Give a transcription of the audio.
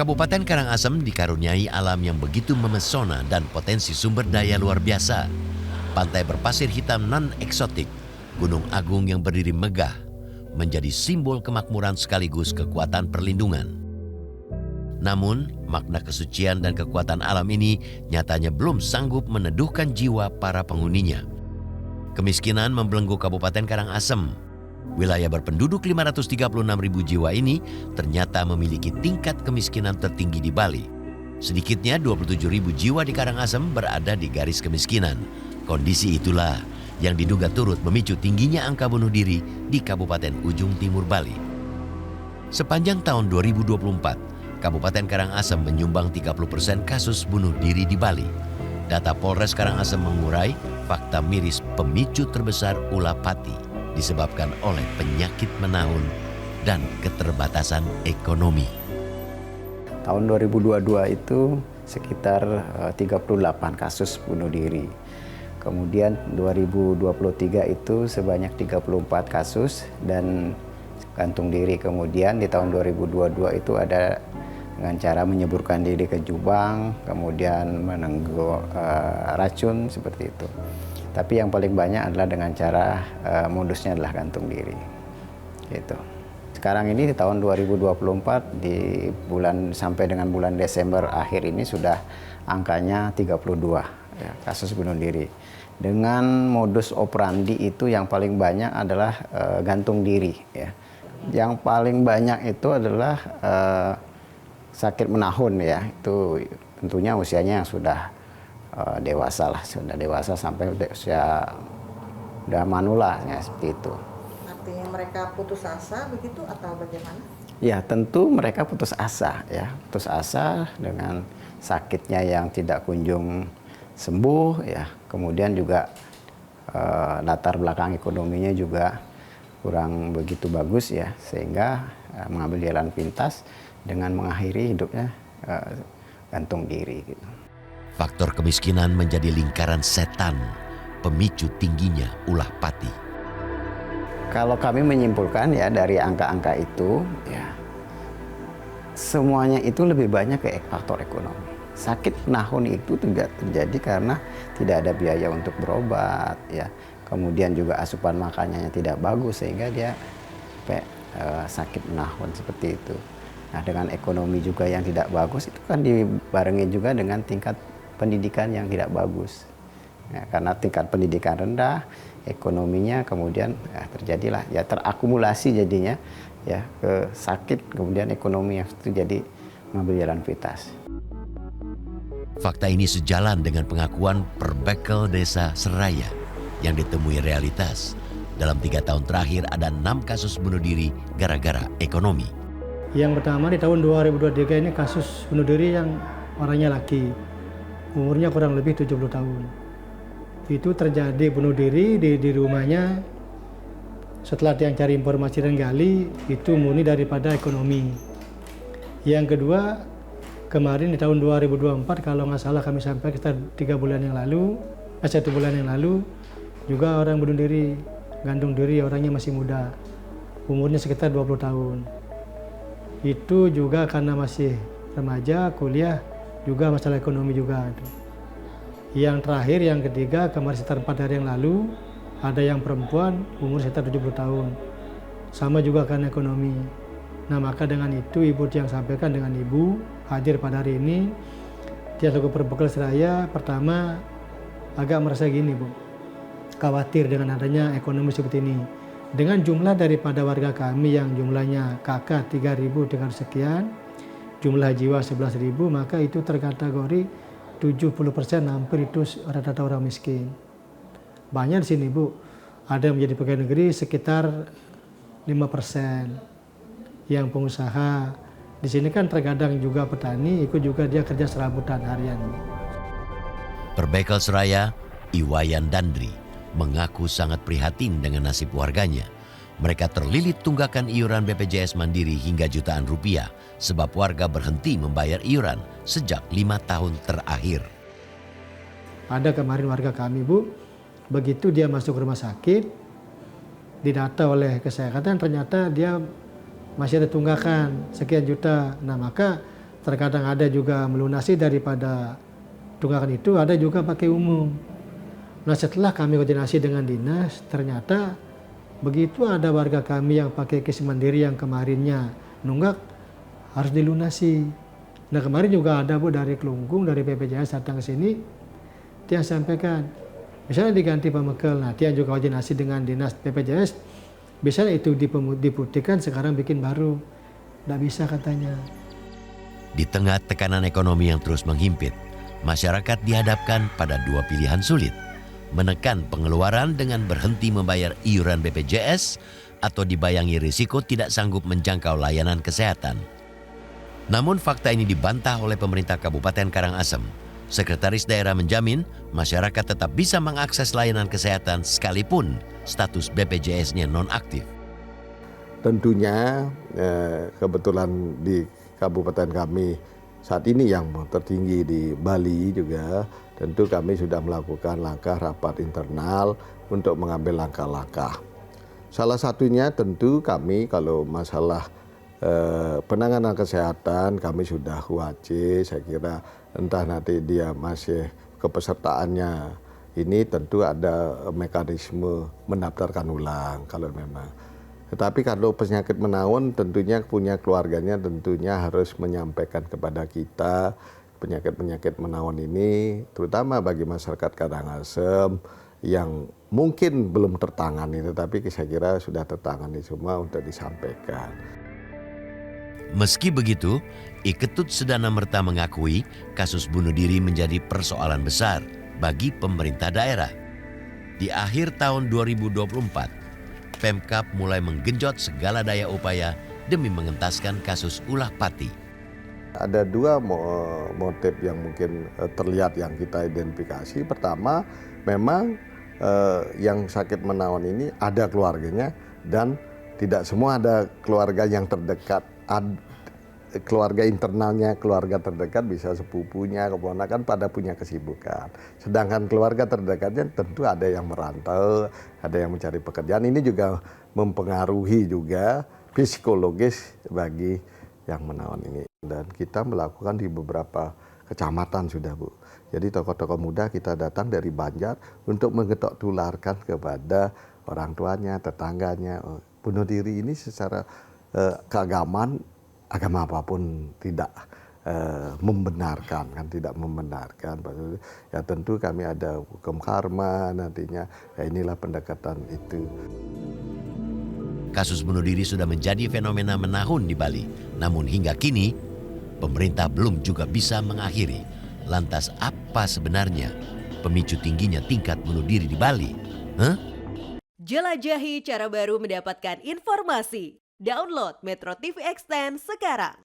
Kabupaten Karangasem dikaruniai alam yang begitu memesona dan potensi sumber daya luar biasa. Pantai berpasir hitam non-eksotik, Gunung Agung yang berdiri megah, menjadi simbol kemakmuran sekaligus kekuatan perlindungan. Namun, makna kesucian dan kekuatan alam ini nyatanya belum sanggup meneduhkan jiwa para penghuninya. Kemiskinan membelenggu Kabupaten Karangasem. Wilayah berpenduduk 536.000 jiwa ini ternyata memiliki tingkat kemiskinan tertinggi di Bali. Sedikitnya 27.000 jiwa di Karangasem berada di garis kemiskinan. Kondisi itulah yang diduga turut memicu tingginya angka bunuh diri di Kabupaten Ujung Timur Bali. Sepanjang tahun 2024, Kabupaten Karangasem menyumbang 30% kasus bunuh diri di Bali. Data Polres Karangasem mengurai fakta miris pemicu terbesar ulah pati disebabkan oleh penyakit menahun dan keterbatasan ekonomi. Tahun 2022 itu sekitar 38 kasus bunuh diri. Kemudian 2023 itu sebanyak 34 kasus dan gantung diri. Kemudian di tahun 2022 itu ada dengan cara menyeburkan diri ke jubang, kemudian menenggak racun seperti itu. Tapi yang paling banyak adalah dengan cara modusnya adalah gantung diri. Gitu. Sekarang ini di tahun 2024 di bulan sampai dengan bulan Desember akhir ini sudah angkanya 32 ya, kasus bunuh diri. Dengan modus operandi itu yang paling banyak adalah gantung diri ya. Yang paling banyak itu adalah sakit menahun ya. Itu tentunya usianya yang sudah dewasa lah, sudah dewasa sampai usia udah manula ya, seperti itu. Artinya mereka putus asa begitu atau bagaimana? Ya tentu mereka putus asa ya, putus asa dengan sakitnya yang tidak kunjung sembuh ya. Kemudian juga latar belakang ekonominya juga kurang begitu bagus ya, sehingga mengambil jalan pintas dengan mengakhiri hidupnya gantung diri gitu. Faktor kemiskinan menjadi lingkaran setan, pemicu tingginya ulah pati. Kalau kami menyimpulkan ya dari angka-angka itu, ya semuanya itu lebih banyak ke faktor ekonomi. Sakit menahun itu tidak terjadi karena tidak ada biaya untuk berobat, ya. Kemudian juga asupan makanannya tidak bagus sehingga dia sakit menahun seperti itu. Nah, dengan ekonomi juga yang tidak bagus itu kan dibarengi juga dengan tingkat pendidikan yang tidak bagus. Ya, karena tingkat pendidikan rendah, ekonominya kemudian terjadilah ya terakumulasi jadinya ya ke sakit, kemudian ekonomi yang itu jadi mengambil jalan pintas. Fakta ini sejalan dengan pengakuan Perbekel Desa Seraya yang ditemui realitas. Dalam 3 tahun terakhir ada 6 kasus bunuh diri gara-gara ekonomi. Yang pertama di tahun 2023 ini kasus bunuh diri yang orangnya laki, umurnya kurang lebih 70 tahun. Itu terjadi bunuh diri di rumahnya. Setelah dia cari informasi dan gali, itu murni daripada ekonomi. Yang kedua, kemarin di tahun 2024 kalau nggak salah kami sampai sekitar 1 bulan yang lalu, juga orang bunuh diri, gantung diri, orangnya masih muda, umurnya sekitar 20 tahun. Itu juga karena masih remaja, kuliah, juga masalah ekonomi juga. Yang terakhir, yang ketiga, kemarin sekitar 4 hari yang lalu, ada yang perempuan umur sekitar 70 tahun. Sama juga karena ekonomi. Nah, maka dengan itu ibu yang sampaikan dengan ibu hadir pada hari ini, dia selaku Perbekel Seraya, pertama agak merasa gini Bu, khawatir dengan adanya ekonomi seperti ini. Dengan jumlah daripada warga kami yang jumlahnya KK 3.300 sekian, jumlah jiwa 11.000, maka itu terkategori 70% hampir itu rata-rata orang miskin. Banyak di sini Bu, ada yang menjadi pegawai negeri sekitar 5%. Yang pengusaha, di sini kan terkadang juga petani, ikut juga dia kerja serabutan harian. Perbekel Seraya, Iwayan Dandri, mengaku sangat prihatin dengan nasib warganya. Mereka terlilit tunggakan iuran BPJS Mandiri hingga jutaan rupiah sebab warga berhenti membayar iuran sejak 5 tahun terakhir. Ada kemarin warga kami Bu, begitu dia masuk rumah sakit, didata oleh kesehatan ternyata dia masih ada tunggakan sekian juta. Nah maka Terkadang ada juga melunasi daripada tunggakan itu, ada juga pakai umum. Nah setelah kami koordinasi dengan dinas, ternyata begitu ada warga kami yang pakai kes mandiri yang kemarinnya nunggak harus dilunasi. Nah kemarin juga ada Bu dari Kelungkung, dari BPJS datang ke sini, Tiang sampaikan, misalnya diganti pemekel, nah Tiang juga koordinasi dengan dinas BPJS, misalnya itu diputihkan sekarang bikin baru, nggak bisa katanya. Di tengah tekanan ekonomi yang terus menghimpit, masyarakat dihadapkan pada dua pilihan sulit. Menekan pengeluaran dengan berhenti membayar iuran BPJS atau dibayangi risiko tidak sanggup menjangkau layanan kesehatan. Namun fakta ini dibantah oleh pemerintah Kabupaten Karangasem. Sekretaris daerah menjamin masyarakat tetap bisa mengakses layanan kesehatan sekalipun status BPJS-nya nonaktif. Tentunya kebetulan di kabupaten kami saat ini yang tertinggi di Bali juga, tentu kami sudah melakukan langkah rapat internal untuk mengambil langkah-langkah. Salah satunya tentu kami kalau masalah penanganan kesehatan kami sudah wajib, saya kira entah nanti dia masih kepesertaannya ini tentu ada mekanisme mendaftarkan ulang kalau memang. Tetapi kalau penyakit menahun tentunya punya keluarganya tentunya harus menyampaikan kepada kita penyakit-penyakit menahun ini, terutama bagi masyarakat Karangasem yang mungkin belum tertangani, tetapi saya kira sudah tertangani semua untuk disampaikan. Meski begitu, I Ketut Sedana Merta mengakui kasus bunuh diri menjadi persoalan besar bagi pemerintah daerah. Di akhir tahun 2024, Pemkab mulai menggenjot segala daya upaya demi mengentaskan kasus ulah pati. Ada dua motif yang mungkin terlihat yang kita identifikasi. Pertama, memang yang sakit menahun ini ada keluarganya dan tidak semua ada keluarga yang terdekat. Keluarga internalnya, keluarga terdekat bisa sepupunya, keponakan pada punya kesibukan. Sedangkan keluarga terdekatnya tentu ada yang merantau, ada yang mencari pekerjaan. Ini juga mempengaruhi juga psikologis bagi yang menahun ini. Dan kita melakukan di beberapa kecamatan sudah Bu. Jadi tokoh-tokoh muda kita datang dari Banjar untuk mengetok tularkan kepada orang tuanya, tetangganya. Bunuh diri ini secara keagamaan, agama apapun tidak membenarkan, kan tidak membenarkan. Ya tentu kami ada hukum karma nantinya, ya inilah pendekatan itu. Kasus bunuh diri sudah menjadi fenomena menahun di Bali. Namun hingga kini, pemerintah belum juga bisa mengakhiri. Lantas apa sebenarnya pemicu tingginya tingkat bunuh diri di Bali? Jelajahi cara baru mendapatkan informasi. Download Metro TV Extend sekarang.